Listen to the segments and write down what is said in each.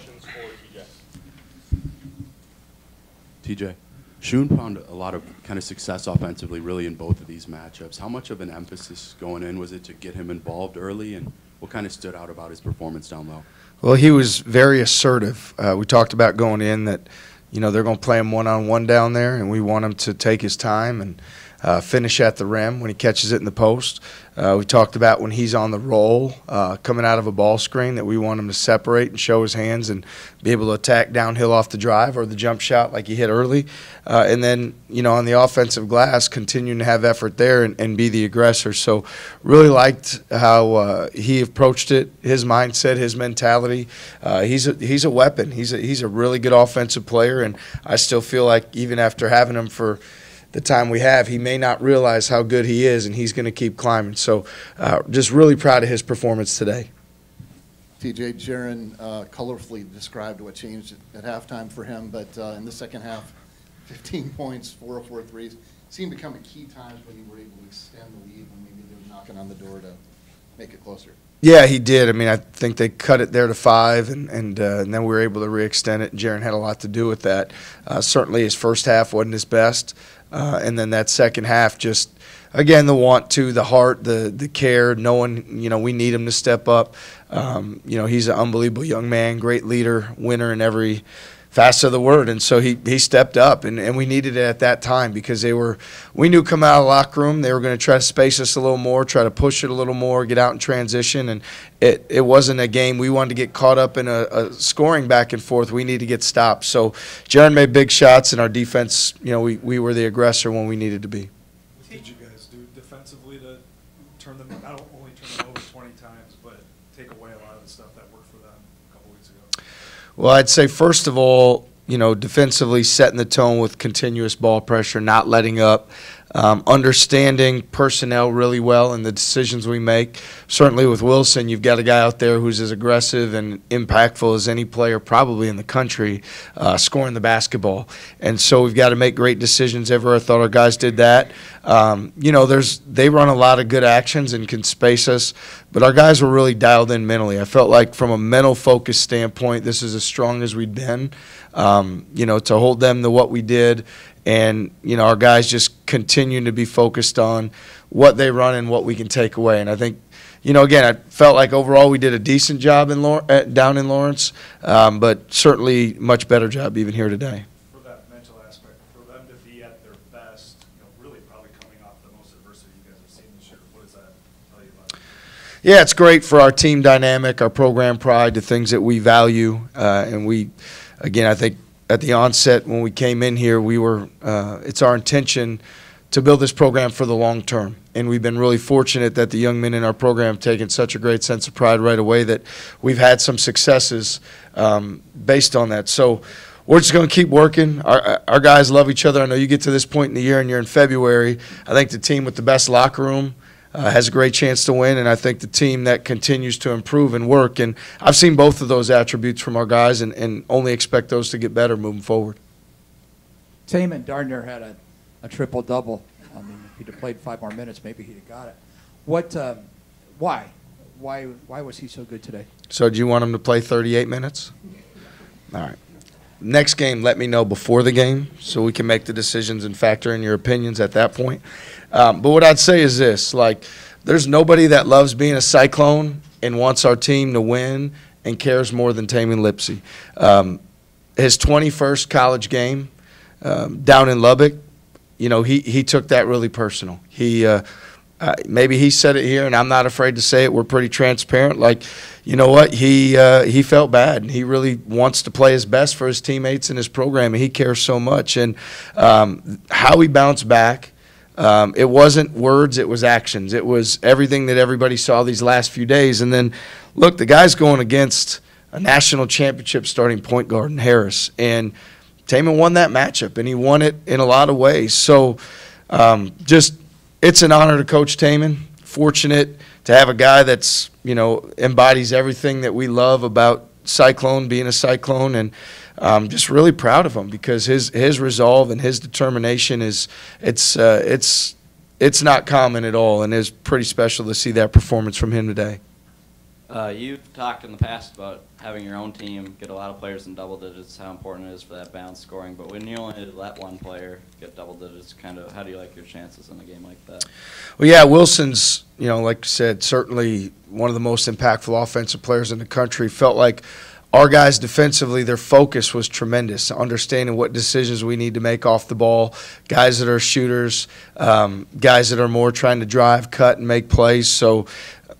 questions for TJ. TJ, Shun found a lot of kind of success offensively really in both of these matchups. How much of an emphasis going in was it to get him involved early, and what kind of stood out about his performance down low? Well, he was very assertive. We talked about going in that, they're going to play him one-on-one down there, and we want him to take his time and finish at the rim when he catches it in the post. We talked about when he's on the roll, coming out of a ball screen, that we want him to separate and show his hands and be able to attack downhill off the drive or the jump shot like he hit early. And then, on the offensive glass, continuing to have effort there and be the aggressor. So really liked how he approached it, his mindset, his mentality. He's a weapon. He's a really good offensive player, and I still feel like even after having him for the time we have, he may not realize how good he is, and he's going to keep climbing. So just really proud of his performance today. TJ, Jaron colorfully described what changed at halftime for him, but in the second half, 15 points, 4 of 4 threes, seemed to come at key times when you were able to extend the lead when maybe they were knocking on the door to make it closer. Yeah, he did. I mean, I think they cut it there to 5, and then we were able to re-extend it, and Jaron had a lot to do with that. Certainly his first half wasn't his best. And then that second half, just again the want to, the heart, the care, knowing we need him to step up. He's an unbelievable young man, great leader, winner in every facet of the word, and so he stepped up, and we needed it at that time because we knew coming out of the locker room they were going to try to space us a little more, try to push it a little more, get out in transition, and it wasn't a game we wanted to get caught up in a scoring back and forth. We need to get stopped. So Jaron made big shots, and our defense, we were the aggressor when we needed to be. What did you guys do defensively to not only turn them over 20 times, but take away a lot of the stuff that worked for them a couple weeks ago? Well, I'd say first of all, defensively setting the tone with continuous ball pressure, not letting up, understanding personnel really well and the decisions we make. Certainly with Wilson, you've got a guy out there who's as aggressive and impactful as any player probably in the country, scoring the basketball. And so we've got to make great decisions everywhere. I thought our guys did that. They run a lot of good actions and can space us, but our guys were really dialed in mentally. I felt like from a mental focus standpoint, this is as strong as we'd been, to hold them to what we did. And, our guys just continue to be focused on what they run and what we can take away. And I think, again, I felt like overall we did a decent job down in Lawrence, but certainly much better job even here today. For that mental aspect, for them to be at their best, really probably coming off the most adversity you guys have seen this year, what does that tell you about it? Yeah, it's great for our team dynamic, our program pride, the things that we value. And again, I think at the onset when we came in here, it's our intention to build this program for the long term. And we've been really fortunate that the young men in our program have taken such a great sense of pride right away that we've had some successes based on that. So we're just going to keep working. Our guys love each other. I know you get to this point in the year and you're in February. I think the team with the best locker room has a great chance to win, and I think the team that continues to improve and work. And I've seen both of those attributes from our guys and only expect those to get better moving forward. Taman Gardner had a triple-double. I mean, if he'd have played 5 more minutes, maybe he'd have got it. Why was he so good today? So do you want him to play 38 minutes? All right. Next game, let me know before the game so we can make the decisions and factor in your opinions at that point. But what I'd say is this, there's nobody that loves being a Cyclone and wants our team to win and cares more than Taman Lipsey. His 21st college game down in Lubbock, he took that really personal. Maybe he said it here, and I'm not afraid to say it. We're pretty transparent. You know what? He felt bad, and he really wants to play his best for his teammates and his program, and he cares so much. And how he bounced back, it wasn't words, it was actions. It was everything that everybody saw these last few days. And then, look, the guy's going against a national championship starting point guard in Harris, and Taman won that matchup, and he won it in a lot of ways. So it's an honor to coach Taman. Fortunate to have a guy that's, embodies everything that we love about Cyclone, being a Cyclone, and just really proud of him because his resolve and his determination it's not common at all, and it's pretty special to see that performance from him today. You've talked in the past about having your own team get a lot of players in double digits, how important it is for that balanced scoring. But when you only let one player get double digits, kind of how do you like your chances in a game like that? Well, yeah, Wilson's, like I said, certainly one of the most impactful offensive players in the country. Felt like our guys defensively, their focus was tremendous, understanding what decisions we need to make off the ball, guys that are shooters, guys that are more trying to drive, cut, and make plays. So,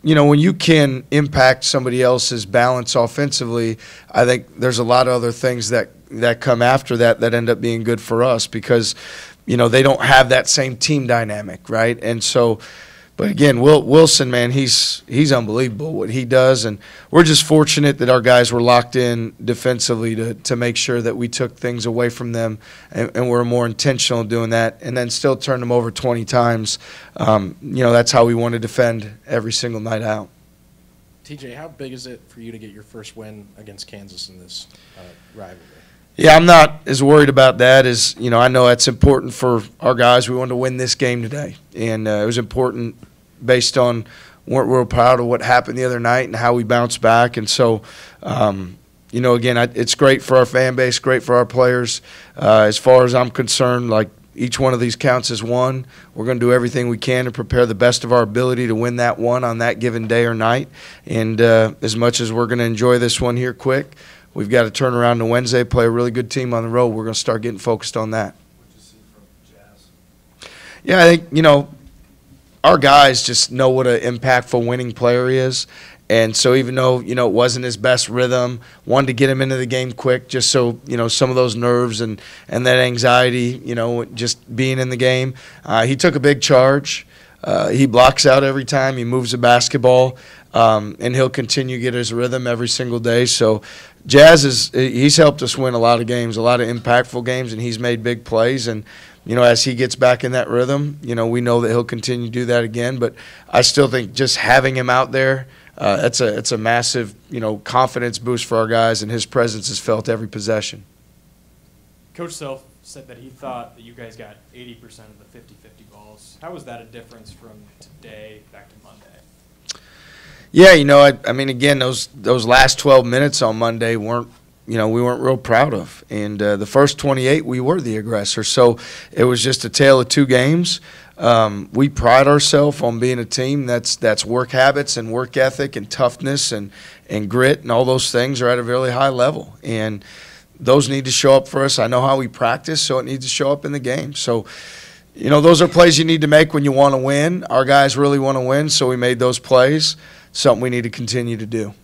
when you can impact somebody else's balance offensively, I think there's a lot of other things that come after that end up being good for us because, they don't have that same team dynamic, right? And so, but again, Wilson, man, he's unbelievable what he does, and we're just fortunate that our guys were locked in defensively to make sure that we took things away from them, and we're more intentional in doing that, and then still turn them over 20 times. That's how we want to defend every single night out. TJ, how big is it for you to get your first win against Kansas in this rivalry? Yeah, I'm not as worried about that as, I know that's important for our guys. We wanted to win this game today, and it was important based on weren't real proud of what happened the other night and how we bounced back. And so, again, it's great for our fan base, great for our players. As far as I'm concerned, like each one of these counts as one. We're going to do everything we can to prepare the best of our ability to win that one on that given day or night. And as much as we're going to enjoy this one here quick, we've got to turn around to Wednesday, play a really good team on the road. We're going to start getting focused on that. What'd you see from Jazz? Yeah, I think, our guys just know what an impactful winning player he is. And so even though, it wasn't his best rhythm, wanted to get him into the game quick just so, some of those nerves and that anxiety, just being in the game. He took a big charge. He blocks out every time. He moves the basketball. And he'll continue to get his rhythm every single day. So Jazz he's helped us win a lot of games, a lot of impactful games, and he's made big plays. And, as he gets back in that rhythm, we know that he'll continue to do that again. But I still think just having him out there, it's a massive, confidence boost for our guys, and his presence is felt every possession. Coach Self said that he thought that you guys got 80% of the 50-50 balls. How was that a difference from today back to Monday? Yeah, I mean, again, those last 12 minutes on Monday weren't, we weren't real proud of. And the first 28, we were the aggressor. So it was just a tale of two games. We pride ourselves on being a team that's work habits and work ethic and toughness and grit and all those things are at a really high level. And those need to show up for us. I know how we practice, so it needs to show up in the game. So, those are plays you need to make when you want to win. Our guys really want to win, so we made those plays. Something we need to continue to do.